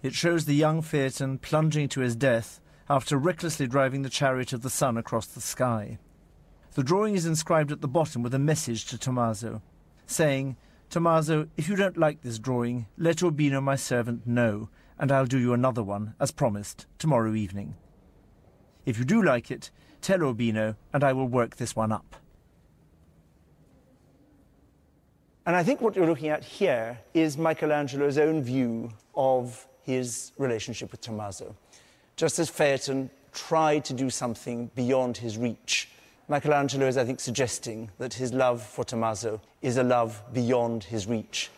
It shows the young Phaeton plunging to his death after recklessly driving the chariot of the sun across the sky. The drawing is inscribed at the bottom with a message to Tommaso, saying, "Tommaso, if you don't like this drawing, let Urbino, my servant, know, and I'll do you another one, as promised, tomorrow evening. If you do like it, tell Urbino, and I will work this one up." And I think what you're looking at here is Michelangelo's own view of his relationship with Tommaso. Just as Phaeton tried to do something beyond his reach, Michelangelo is, I think, suggesting that his love for Tommaso is a love beyond his reach.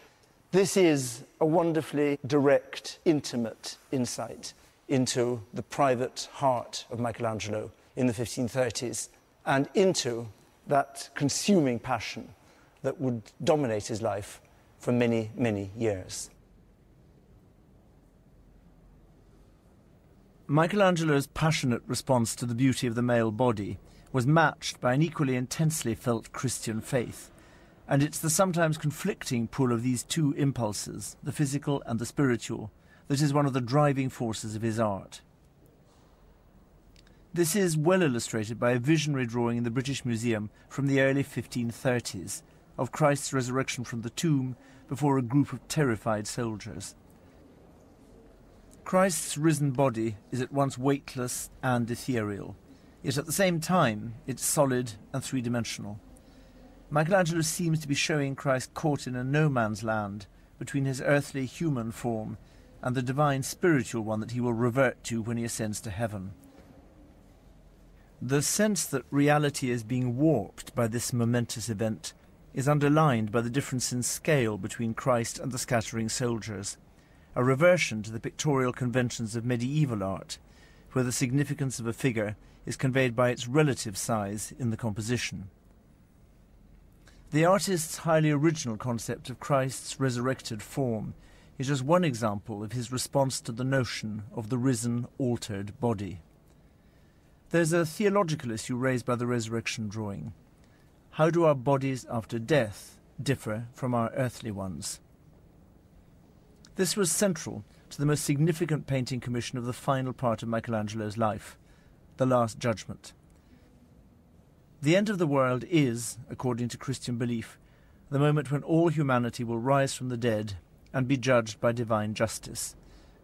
This is a wonderfully direct, intimate insight into the private heart of Michelangelo in the 1530s and into that consuming passion that would dominate his life for many, many years. Michelangelo's passionate response to the beauty of the male body was matched by an equally intensely felt Christian faith, and it's the sometimes conflicting pull of these two impulses, the physical and the spiritual, that is one of the driving forces of his art. This is well illustrated by a visionary drawing in the British Museum from the early 1530s of Christ's resurrection from the tomb before a group of terrified soldiers. Christ's risen body is at once weightless and ethereal, yet at the same time it's solid and three-dimensional. Michelangelo seems to be showing Christ caught in a no-man's land between his earthly human form and the divine spiritual one that he will revert to when he ascends to heaven. The sense that reality is being warped by this momentous event is underlined by the difference in scale between Christ and the scattering soldiers, a reversion to the pictorial conventions of medieval art, where the significance of a figure is conveyed by its relative size in the composition. The artist's highly original concept of Christ's resurrected form is just one example of his response to the notion of the risen, altered body. There's a theological issue raised by the resurrection drawing. How do our bodies after death differ from our earthly ones? This was central to the most significant painting commission of the final part of Michelangelo's life, the Last Judgment. The end of the world is, according to Christian belief, the moment when all humanity will rise from the dead and be judged by divine justice,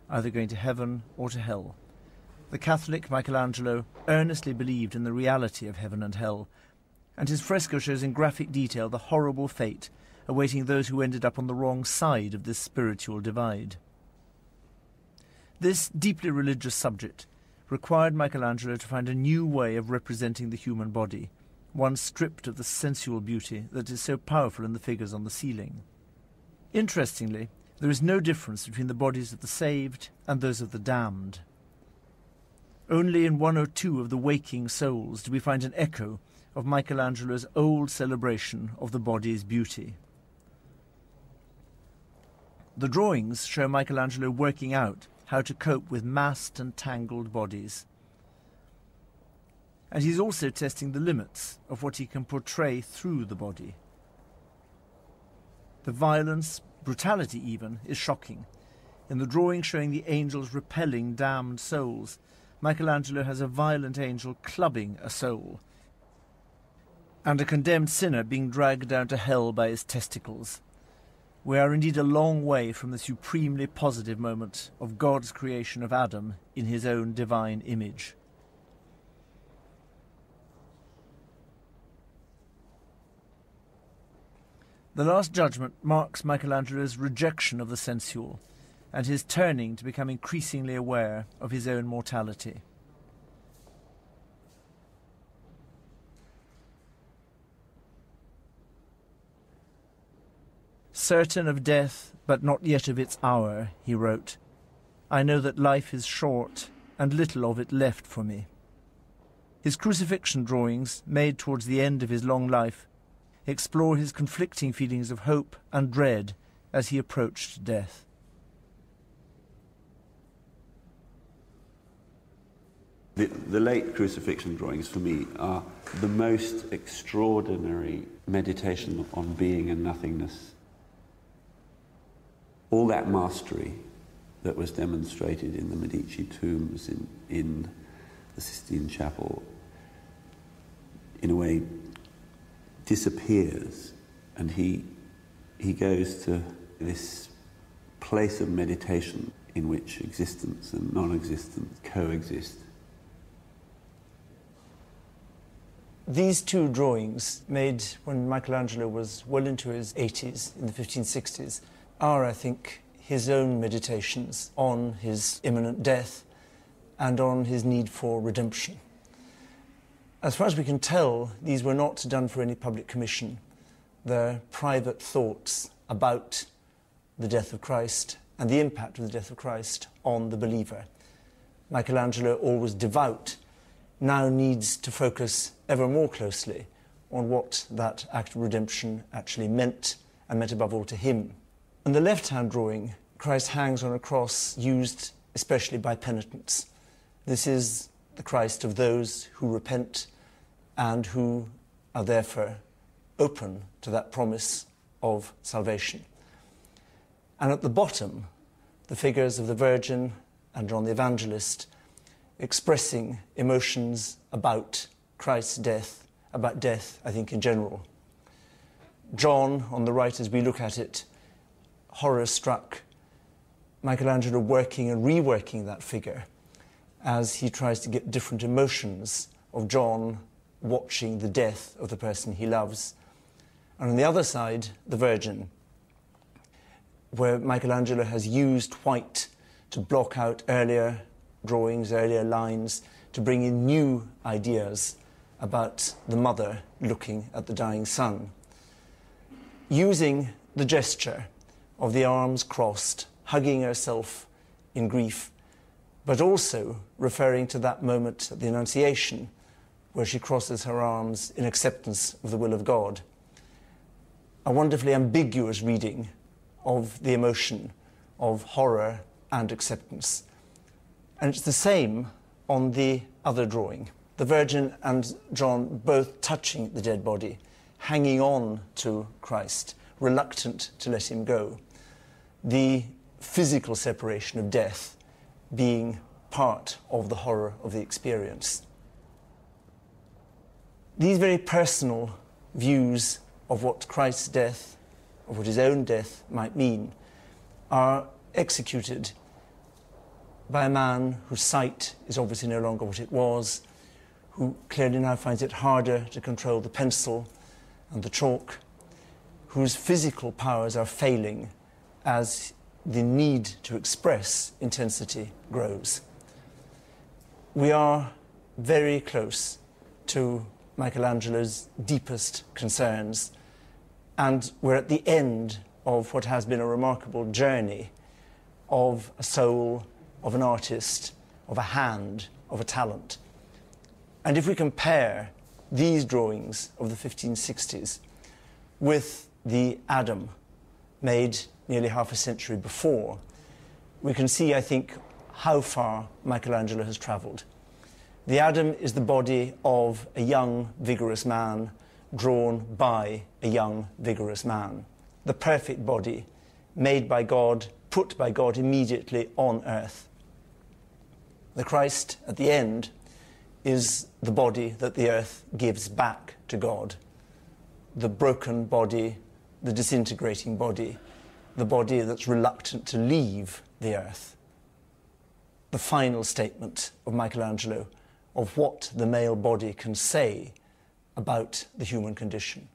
either going to heaven or to hell. The Catholic Michelangelo earnestly believed in the reality of heaven and hell, and his fresco shows in graphic detail the horrible fate awaiting those who ended up on the wrong side of this spiritual divide. This deeply religious subject required Michelangelo to find a new way of representing the human body, one stripped of the sensual beauty that is so powerful in the figures on the ceiling. Interestingly, there is no difference between the bodies of the saved and those of the damned. Only in one or two of the waking souls do we find an echo of Michelangelo's old celebration of the body's beauty. The drawings show Michelangelo working out how to cope with massed and tangled bodies. And he's also testing the limits of what he can portray through the body. The violence, brutality even, is shocking. In the drawing showing the angels repelling damned souls, Michelangelo has a violent angel clubbing a soul, and a condemned sinner being dragged down to hell by his testicles. We are indeed a long way from the supremely positive moment of God's creation of Adam in his own divine image. The Last Judgment marks Michelangelo's rejection of the sensual and his turning to become increasingly aware of his own mortality. "Certain of death, but not yet of its hour," he wrote, "I know that life is short, and little of it left for me." His crucifixion drawings, made towards the end of his long life, explore his conflicting feelings of hope and dread as he approached death. The late crucifixion drawings, for me, are the most extraordinary meditation on being and nothingness. All that mastery that was demonstrated in the Medici tombs in the Sistine Chapel, in a way, disappears, and he goes to this place of meditation in which existence and non-existence coexist. These two drawings, made when Michelangelo was well into his 80s, in the 1560s, are, I think, his own meditations on his imminent death and on his need for redemption. As far as we can tell, these were not done for any public commission. They're private thoughts about the death of Christ and the impact of the death of Christ on the believer. Michelangelo, always devout, now needs to focus ever more closely on what that act of redemption actually meant, and meant above all to him. In the left-hand drawing, Christ hangs on a cross used especially by penitents. This is the Christ of those who repent and who are therefore open to that promise of salvation. And at the bottom, the figures of the Virgin and John the Evangelist expressing emotions about Christ's death, about death, I think, in general. John, on the right, as we look at it, horror-struck, Michelangelo working and reworking that figure as he tries to get different emotions of John watching the death of the person he loves. And on the other side, the Virgin, where Michelangelo has used white to block out earlier drawings, earlier lines, to bring in new ideas about the mother looking at the dying son. Using the gesture of the arms crossed, hugging herself in grief, but also referring to that moment at the Annunciation where she crosses her arms in acceptance of the will of God. A wonderfully ambiguous reading of the emotion of horror and acceptance. And it's the same on the other drawing. The Virgin and John both touching the dead body, hanging on to Christ, reluctant to let him go. The physical separation of death being part of the horror of the experience. These very personal views of what Christ's death, of what his own death might mean, are executed by a man whose sight is obviously no longer what it was, who clearly now finds it harder to control the pencil and the chalk, whose physical powers are failing as the need to express intensity grows. We are very close to Michelangelo's deepest concerns, and we're at the end of what has been a remarkable journey of a soul, of an artist, of a hand, of a talent. And if we compare these drawings of the 1560s with the Adam made nearly half a century before, we can see, I think, how far Michelangelo has travelled. The Adam is the body of a young, vigorous man drawn by a young, vigorous man. The perfect body, made by God, put by God immediately on earth. The Christ at the end is the body that the earth gives back to God. The broken body, the disintegrating body, the body that's reluctant to leave the earth. The final statement of Michelangelo of what the male body can say about the human condition.